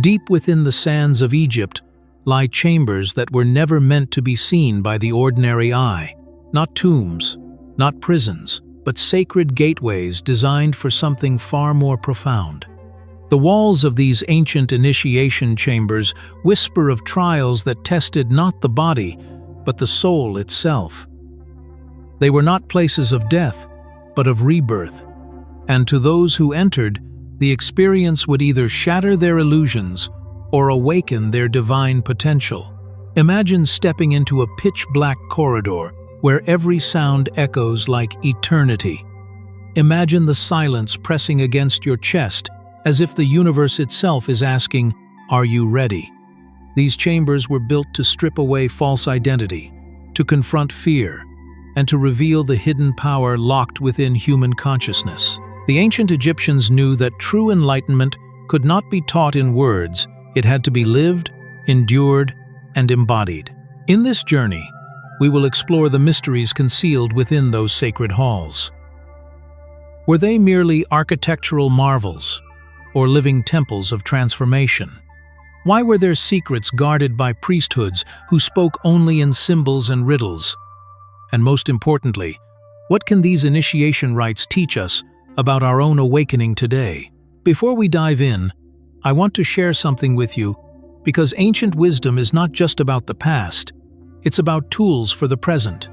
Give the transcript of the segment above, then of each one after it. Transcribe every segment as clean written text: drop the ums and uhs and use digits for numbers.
Deep within the sands of Egypt lie chambers that were never meant to be seen by the ordinary eye. Not tombs, not prisons, but sacred gateways designed for something far more profound. The walls of these ancient initiation chambers whisper of trials that tested not the body, but the soul itself. They were not places of death, but of rebirth, and to those who entered, the experience would either shatter their illusions or awaken their divine potential. Imagine stepping into a pitch-black corridor where every sound echoes like eternity. Imagine the silence pressing against your chest as if the universe itself is asking, "Are you ready?" These chambers were built to strip away false identity, to confront fear, and to reveal the hidden power locked within human consciousness. The ancient Egyptians knew that true enlightenment could not be taught in words. It had to be lived, endured, and embodied. In this journey, we will explore the mysteries concealed within those sacred halls. Were they merely architectural marvels, or living temples of transformation? Why were their secrets guarded by priesthoods who spoke only in symbols and riddles? And most importantly, what can these initiation rites teach us about our own awakening today? Before we dive in, I want to share something with you, because ancient wisdom is not just about the past, it's about tools for the present.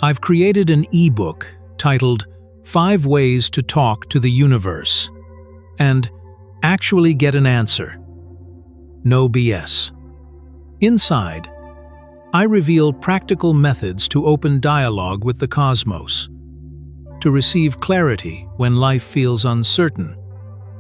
I've created an ebook titled 5 Ways to Talk to the Universe and Actually Get an Answer. No BS. Inside, I reveal practical methods to open dialogue with the cosmos, to receive clarity when life feels uncertain,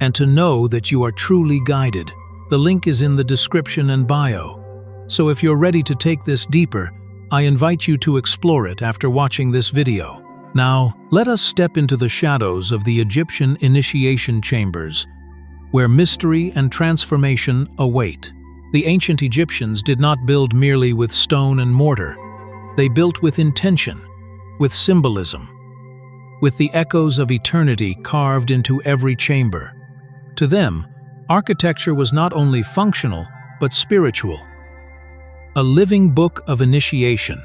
and to know that you are truly guided. The link is in the description and bio, so if you're ready to take this deeper, I invite you to explore it after watching this video. Now, let us step into the shadows of the Egyptian initiation chambers, where mystery and transformation await. The ancient Egyptians did not build merely with stone and mortar. They built with intention, with symbolism, with the echoes of eternity carved into every chamber. To them, architecture was not only functional, but spiritual. A living book of initiation.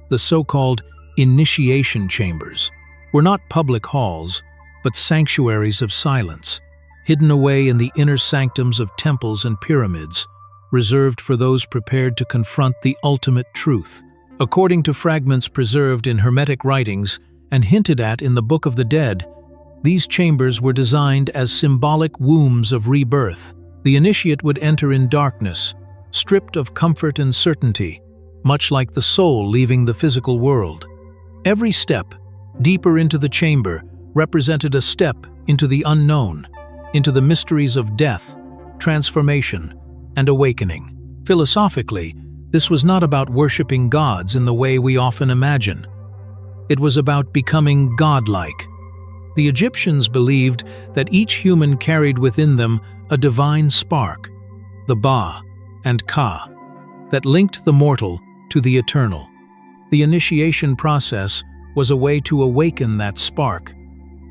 The so-called initiation chambers were not public halls, but sanctuaries of silence, hidden away in the inner sanctums of temples and pyramids, reserved for those prepared to confront the ultimate truth. According to fragments preserved in Hermetic writings and hinted at in the Book of the Dead, these chambers were designed as symbolic wombs of rebirth. The initiate would enter in darkness, stripped of comfort and certainty, much like the soul leaving the physical world. Every step, deeper into the chamber, represented a step into the unknown, into the mysteries of death, transformation, and awakening. Philosophically, this was not about worshipping gods in the way we often imagine. It was about becoming godlike. The Egyptians believed that each human carried within them a divine spark, the Ba and Ka, that linked the mortal to the eternal. The initiation process was a way to awaken that spark,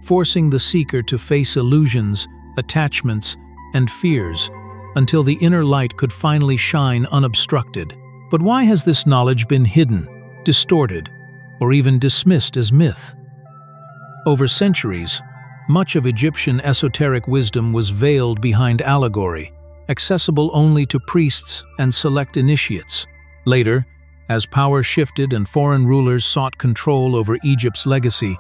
forcing the seeker to face illusions, attachments, and fears until the inner light could finally shine unobstructed. But why has this knowledge been hidden, distorted, or even dismissed as myth? Over centuries, much of Egyptian esoteric wisdom was veiled behind allegory, accessible only to priests and select initiates. Later, as power shifted and foreign rulers sought control over Egypt's legacy,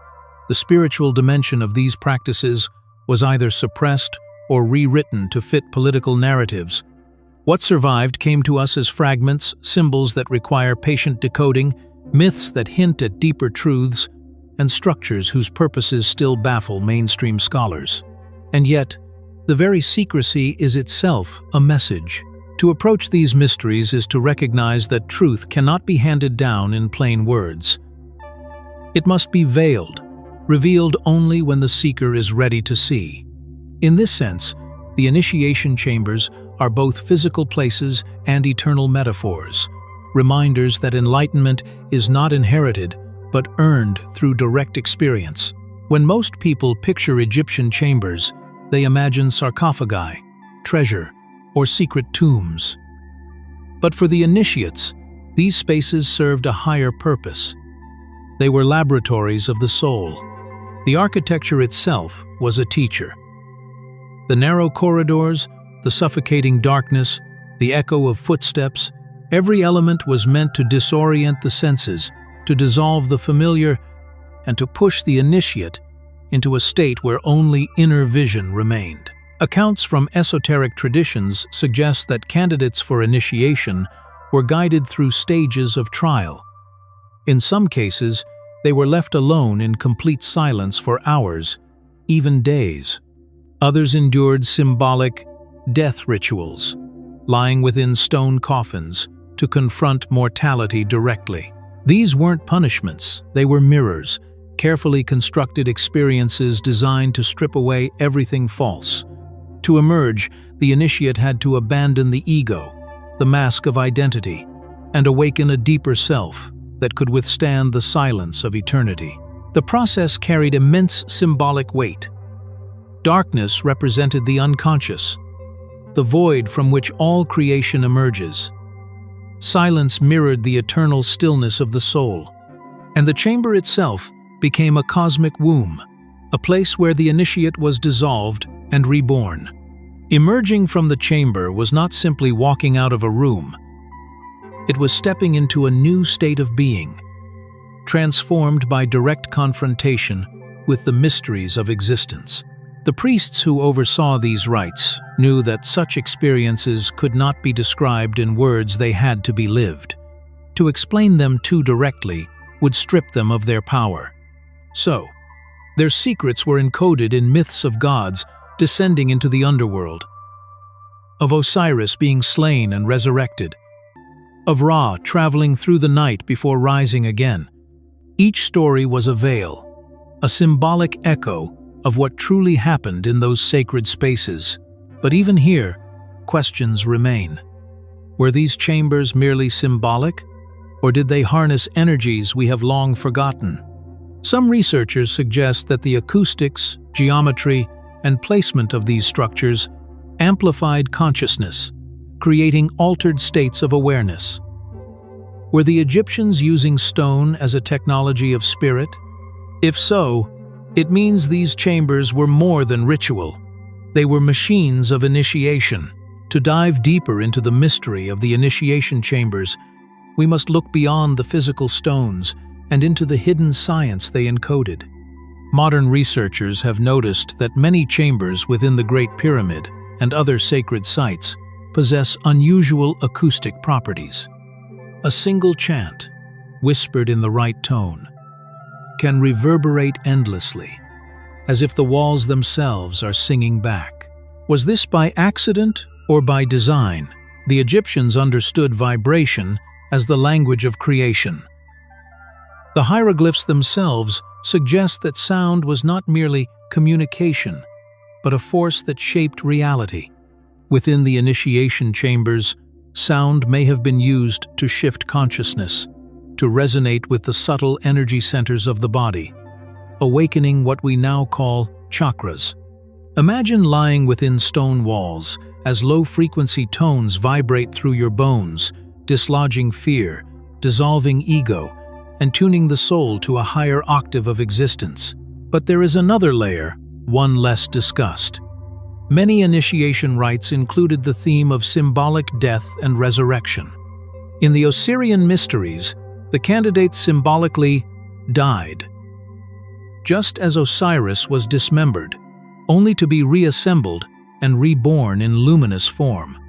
the spiritual dimension of these practices was either suppressed or rewritten to fit political narratives. What survived came to us as fragments, symbols that require patient decoding, myths that hint at deeper truths, and structures whose purposes still baffle mainstream scholars. And yet, the very secrecy is itself a message. To approach these mysteries is to recognize that truth cannot be handed down in plain words. It must be veiled, revealed only when the seeker is ready to see. In this sense, the initiation chambers are both physical places and eternal metaphors, reminders that enlightenment is not inherited, but earned through direct experience. When most people picture Egyptian chambers, they imagine sarcophagi, treasure, or secret tombs. But for the initiates, these spaces served a higher purpose. They were laboratories of the soul. The architecture itself was a teacher. The narrow corridors, the suffocating darkness, the echo of footsteps, every element was meant to disorient the senses, to dissolve the familiar, and to push the initiate into a state where only inner vision remained. Accounts from esoteric traditions suggest that candidates for initiation were guided through stages of trial. In some cases, they were left alone in complete silence for hours, even days. Others endured symbolic death rituals, lying within stone coffins to confront mortality directly. These weren't punishments, they were mirrors, carefully constructed experiences designed to strip away everything false. To emerge, the initiate had to abandon the ego, the mask of identity, and awaken a deeper self that could withstand the silence of eternity. The process carried immense symbolic weight. Darkness represented the unconscious, the void from which all creation emerges. Silence mirrored the eternal stillness of the soul, and the chamber itself became a cosmic womb, a place where the initiate was dissolved and reborn. Emerging from the chamber was not simply walking out of a room. It was stepping into a new state of being, transformed by direct confrontation with the mysteries of existence. The priests who oversaw these rites knew that such experiences could not be described in words, they had to be lived. To explain them too directly would strip them of their power. So, their secrets were encoded in myths of gods descending into the underworld, of Osiris being slain and resurrected, of Ra traveling through the night before rising again. Each story was a veil, a symbolic echo of what truly happened in those sacred spaces. But even here, questions remain. Were these chambers merely symbolic, or did they harness energies we have long forgotten? Some researchers suggest that the acoustics, geometry, and placement of these structures amplified consciousness, creating altered states of awareness. Were the Egyptians using stone as a technology of spirit? If so, it means these chambers were more than ritual. They were machines of initiation. To dive deeper into the mystery of the initiation chambers, we must look beyond the physical stones and into the hidden science they encoded. Modern researchers have noticed that many chambers within the Great Pyramid and other sacred sites possess unusual acoustic properties. A single chant, whispered in the right tone, can reverberate endlessly, as if the walls themselves are singing back. Was this by accident or by design? The Egyptians understood vibration as the language of creation. The hieroglyphs themselves suggest that sound was not merely communication, but a force that shaped reality. Within the initiation chambers, sound may have been used to shift consciousness, to resonate with the subtle energy centers of the body, awakening what we now call chakras. Imagine lying within stone walls as low-frequency tones vibrate through your bones, dislodging fear, dissolving ego, and tuning the soul to a higher octave of existence. But there is another layer, one less discussed. Many initiation rites included the theme of symbolic death and resurrection. In the Osirian mysteries, the candidate symbolically died, just as Osiris was dismembered, only to be reassembled and reborn in luminous form.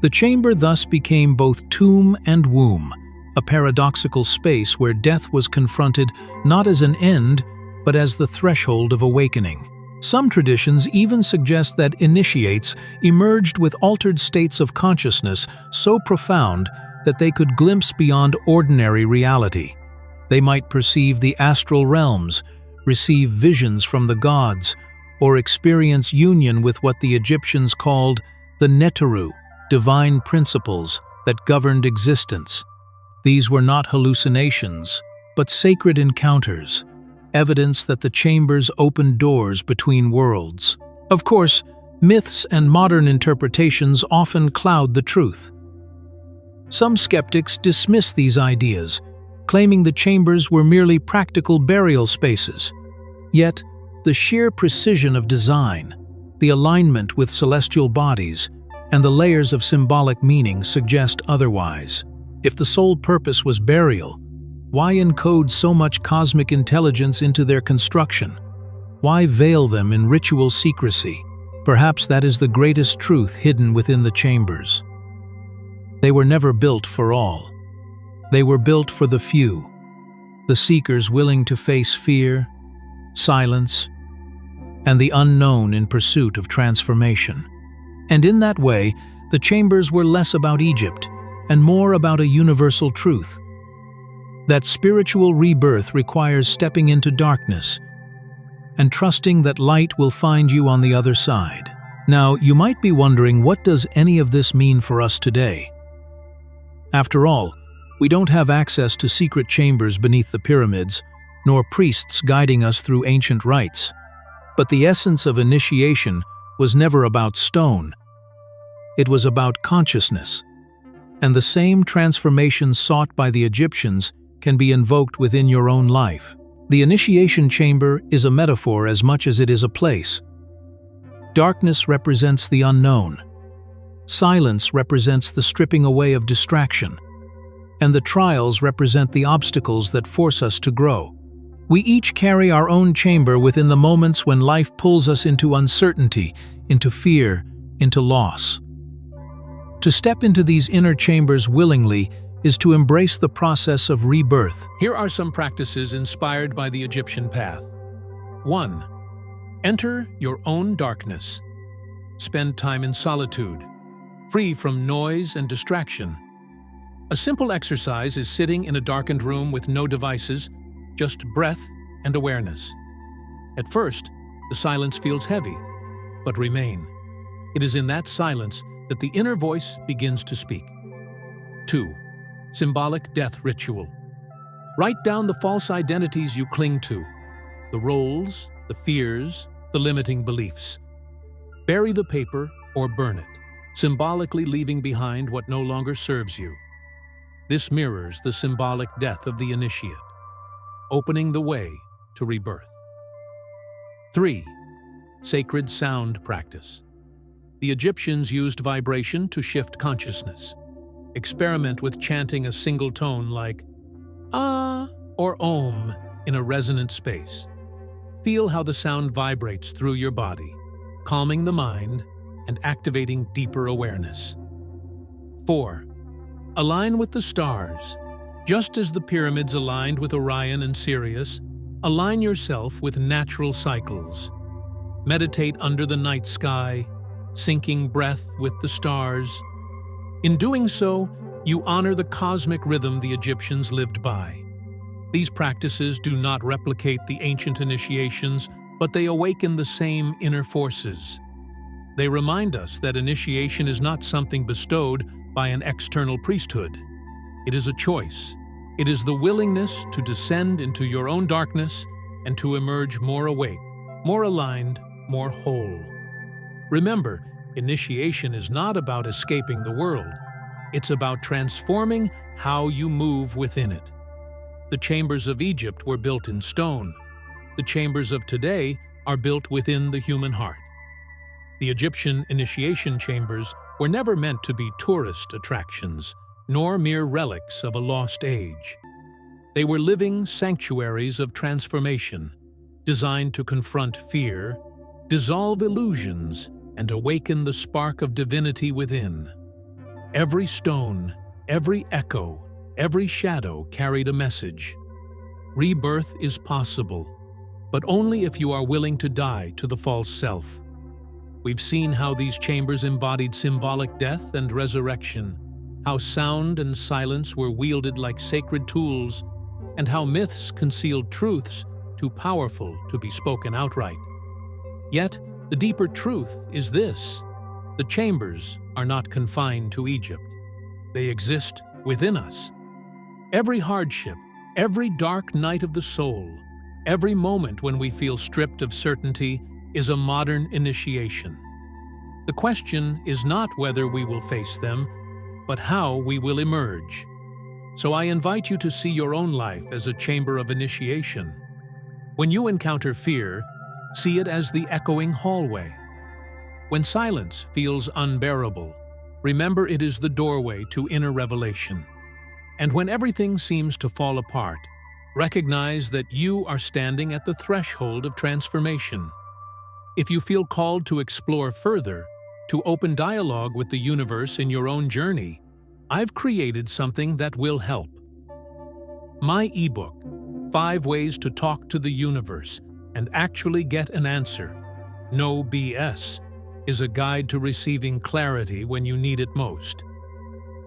The chamber thus became both tomb and womb, a paradoxical space where death was confronted not as an end, but as the threshold of awakening. Some traditions even suggest that initiates emerged with altered states of consciousness so profound that they could glimpse beyond ordinary reality. They might perceive the astral realms, receive visions from the gods, or experience union with what the Egyptians called the Neteru, divine principles that governed existence. These were not hallucinations, but sacred encounters, evidence that the chambers opened doors between worlds. Of course, myths and modern interpretations often cloud the truth. Some skeptics dismiss these ideas, claiming the chambers were merely practical burial spaces. Yet, the sheer precision of design, the alignment with celestial bodies, and the layers of symbolic meaning suggest otherwise. If the sole purpose was burial, why encode so much cosmic intelligence into their construction? Why veil them in ritual secrecy? Perhaps that is the greatest truth hidden within the chambers. They were never built for all. They were built for the few, the seekers willing to face fear, silence, and the unknown in pursuit of transformation. And in that way, the chambers were less about Egypt and more about a universal truth. That spiritual rebirth requires stepping into darkness and trusting that light will find you on the other side. Now, you might be wondering, what does any of this mean for us today? After all, we don't have access to secret chambers beneath the pyramids, nor priests guiding us through ancient rites. But the essence of initiation was never about stone. It was about consciousness. And the same transformation sought by the Egyptians can be invoked within your own life. The initiation chamber is a metaphor as much as it is a place. Darkness represents the unknown. Silence represents the stripping away of distraction. And the trials represent the obstacles that force us to grow. We each carry our own chamber within the moments when life pulls us into uncertainty, into fear, into loss. To step into these inner chambers willingly is to embrace the process of rebirth. Here are some practices inspired by the Egyptian path. 1. Enter your own darkness. Spend time in solitude, free from noise and distraction. A simple exercise is sitting in a darkened room with no devices, just breath and awareness. At first, the silence feels heavy, but remain. It is in that silence that the inner voice begins to speak. 2. Symbolic death ritual. Write down the false identities you cling to, the roles, the fears, the limiting beliefs. Bury the paper or burn it, symbolically leaving behind what no longer serves you. This mirrors the symbolic death of the initiate, opening the way to rebirth. 3. Sacred sound practice. The Egyptians used vibration to shift consciousness. Experiment with chanting a single tone like Ah or Om in a resonant space. Feel how the sound vibrates through your body, calming the mind and activating deeper awareness. 4. Align with the stars. Just as the pyramids aligned with Orion and Sirius, align yourself with natural cycles. Meditate under the night sky, syncing breath with the stars. In doing so, you honor the cosmic rhythm the Egyptians lived by. These practices do not replicate the ancient initiations, but they awaken the same inner forces. They remind us that initiation is not something bestowed by an external priesthood. It is a choice. It is the willingness to descend into your own darkness and to emerge more awake, more aligned, more whole. Remember, initiation is not about escaping the world. It's about transforming how you move within it. The chambers of Egypt were built in stone. The chambers of today are built within the human heart. The Egyptian initiation chambers were never meant to be tourist attractions, nor mere relics of a lost age. They were living sanctuaries of transformation, designed to confront fear, dissolve illusions, and awaken the spark of divinity within. Every stone, every echo, every shadow carried a message. Rebirth is possible, but only if you are willing to die to the false self. We've seen how these chambers embodied symbolic death and resurrection, how sound and silence were wielded like sacred tools, and how myths concealed truths too powerful to be spoken outright. Yet, the deeper truth is this: the chambers are not confined to Egypt. They exist within us. Every hardship, every dark night of the soul, every moment when we feel stripped of certainty is a modern initiation. The question is not whether we will face them, but how we will emerge. So I invite you to see your own life as a chamber of initiation. When you encounter fear, see it as the echoing hallway. When silence feels unbearable, remember it is the doorway to inner revelation. And when everything seems to fall apart, recognize that you are standing at the threshold of transformation. If you feel called to explore further, to open dialogue with the universe in your own journey, I've created something that will help. My ebook, 5 Ways to Talk to the Universe and Actually Get an Answer, No BS, is a guide to receiving clarity when you need it most.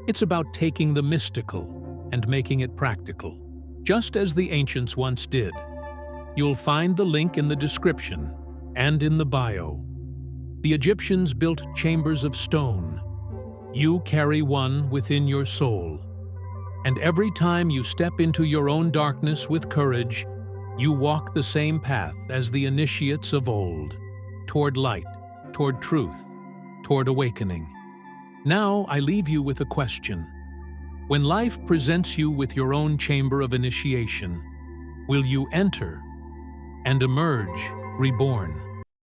It's about taking the mystical and making it practical, just as the ancients once did. You'll find the link in the description and in the bio. The Egyptians built chambers of stone. You carry one within your soul. And every time you step into your own darkness with courage, you walk the same path as the initiates of old, toward light, toward truth, toward awakening. Now I leave you with a question. When life presents you with your own chamber of initiation, will you enter and emerge reborn?